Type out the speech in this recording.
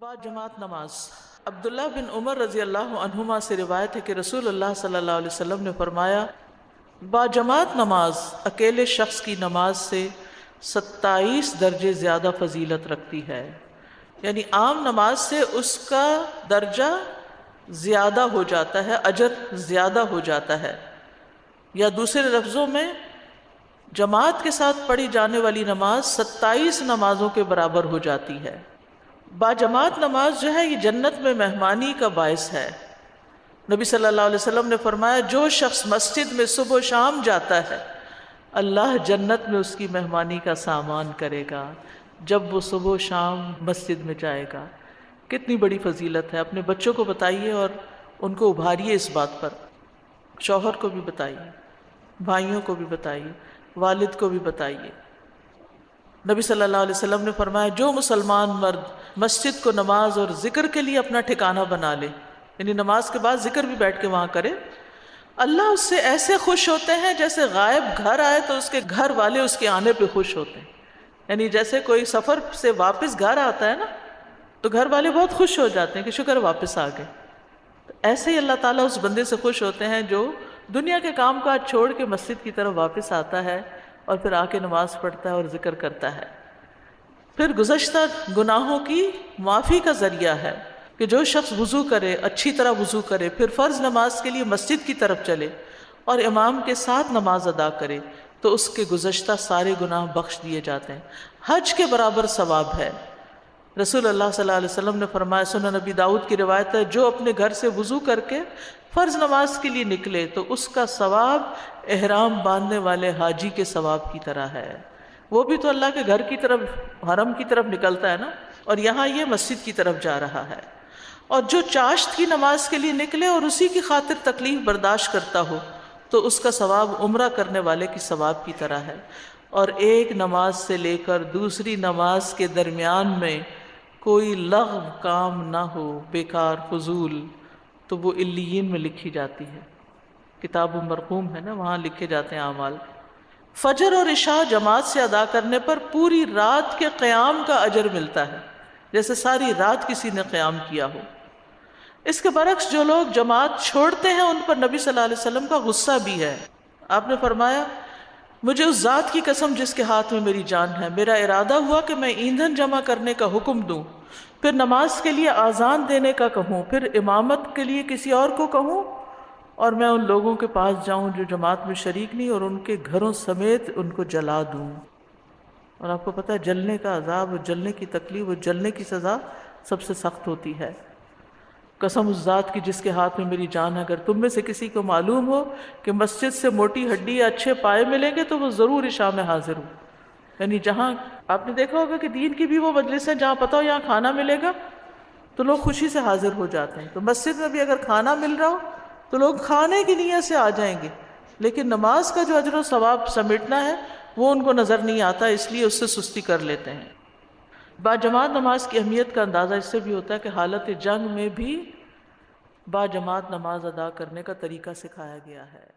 با جماعت نماز۔ عبداللہ بن عمر رضی اللہ عنہما سے روایت ہے کہ رسول اللہ صلی اللہ علیہ وسلم نے فرمایا، با جماعت نماز اکیلے شخص کی نماز سے 27 درجے زیادہ فضیلت رکھتی ہے، یعنی عام نماز سے اس کا درجہ زیادہ ہو جاتا ہے، اجر زیادہ ہو جاتا ہے، یا دوسرے لفظوں میں جماعت کے ساتھ پڑھی جانے والی نماز 27 نمازوں کے برابر ہو جاتی ہے۔ با جماعت نماز جو ہے یہ جنت میں مہمانی کا باعث ہے۔ نبی صلی اللہ علیہ وسلم نے فرمایا، جو شخص مسجد میں صبح و شام جاتا ہے اللہ جنت میں اس کی مہمانی کا سامان کرے گا جب وہ صبح و شام مسجد میں جائے گا۔ کتنی بڑی فضیلت ہے، اپنے بچوں کو بتائیے اور ان کو ابھاریے اس بات پر، شوہر کو بھی بتائیے، بھائیوں کو بھی بتائیے، والد کو بھی بتائیے۔ نبی صلی اللہ علیہ وسلم نے فرمایا، جو مسلمان مرد مسجد کو نماز اور ذکر کے لیے اپنا ٹھکانہ بنا لے، یعنی نماز کے بعد ذکر بھی بیٹھ کے وہاں کرے، اللہ اس سے ایسے خوش ہوتے ہیں جیسے غائب گھر آئے تو اس کے گھر والے اس کے آنے پہ خوش ہوتے ہیں۔ یعنی جیسے کوئی سفر سے واپس گھر آتا ہے نا تو گھر والے بہت خوش ہو جاتے ہیں کہ شکر واپس آ گئے، تو ایسے ہی اللہ تعالیٰ اس بندے سے خوش ہوتے ہیں جو دنیا کے کام کاج چھوڑ کے مسجد کی طرف واپس آتا ہے اور پھر آ کے نماز پڑھتا ہے اور ذکر کرتا ہے۔ پھر گزشتہ گناہوں کی معافی کا ذریعہ ہے کہ جو شخص وضو کرے، اچھی طرح وضو کرے، پھر فرض نماز کے لیے مسجد کی طرف چلے اور امام کے ساتھ نماز ادا کرے تو اس کے گزشتہ سارے گناہ بخش دیے جاتے ہیں، حج کے برابر ثواب ہے۔ رسول اللہ صلی اللہ علیہ وسلم نے فرمایا، سنن نبی داؤد کی روایت ہے، جو اپنے گھر سے وضو کر کے فرض نماز کے لیے نکلے تو اس کا ثواب احرام باندھنے والے حاجی کے ثواب کی طرح ہے۔ وہ بھی تو اللہ کے گھر کی طرف، حرم کی طرف نکلتا ہے نا، اور یہاں یہ مسجد کی طرف جا رہا ہے۔ اور جو چاشت کی نماز کے لیے نکلے اور اسی کی خاطر تکلیف برداشت کرتا ہو تو اس کا ثواب عمرہ کرنے والے کی ثواب کی طرح ہے۔ اور ایک نماز سے لے کر دوسری نماز کے درمیان میں کوئی لغو کام نہ ہو، بیکار فضول، تو وہ علیین میں لکھی جاتی ہے، کتاب مرقوم ہے نا، وہاں لکھے جاتے ہیں اعمال۔ فجر اور عشاء جماعت سے ادا کرنے پر پوری رات کے قیام کا اجر ملتا ہے، جیسے ساری رات کسی نے قیام کیا ہو۔ اس کے برعکس جو لوگ جماعت چھوڑتے ہیں ان پر نبی صلی اللہ علیہ وسلم کا غصہ بھی ہے۔ آپ نے فرمایا، مجھے اس ذات کی قسم جس کے ہاتھ میں میری جان ہے، میرا ارادہ ہوا کہ میں ایندھن جمع کرنے کا حکم دوں، پھر نماز کے لیے آذان دینے کا کہوں، پھر امامت کے لیے کسی اور کو کہوں، اور میں ان لوگوں کے پاس جاؤں جو جماعت میں شریک نہیں، اور ان کے گھروں سمیت ان کو جلا دوں۔ اور آپ کو پتہ ہے جلنے کا عذاب اور جلنے کی تکلیف اور جلنے کی سزا سب سے سخت ہوتی ہے۔ قسم اس ذات کی جس کے ہاتھ میں میری جان ہے، اگر تم میں سے کسی کو معلوم ہو کہ مسجد سے موٹی ہڈی یا اچھے پائے ملیں گے تو وہ ضرور عشاء میں حاضر ہو۔ یعنی جہاں آپ نے دیکھا ہوگا کہ دین کی بھی وہ مجلس ہے جہاں پتہ ہو یہاں کھانا ملے گا تو لوگ خوشی سے حاضر ہو جاتے ہیں، تو مسجد میں بھی اگر کھانا مل رہا ہو تو لوگ کھانے کی نیت سے آ جائیں گے، لیکن نماز کا جو اجر و ثواب سمیٹنا ہے وہ ان کو نظر نہیں آتا، اس لیے اس سے سستی کر لیتے ہیں۔ با جماعت نماز کی اہمیت کا اندازہ اس سے بھی ہوتا ہے کہ حالت جنگ میں بھی با جماعت نماز ادا کرنے کا طریقہ سکھایا گیا ہے۔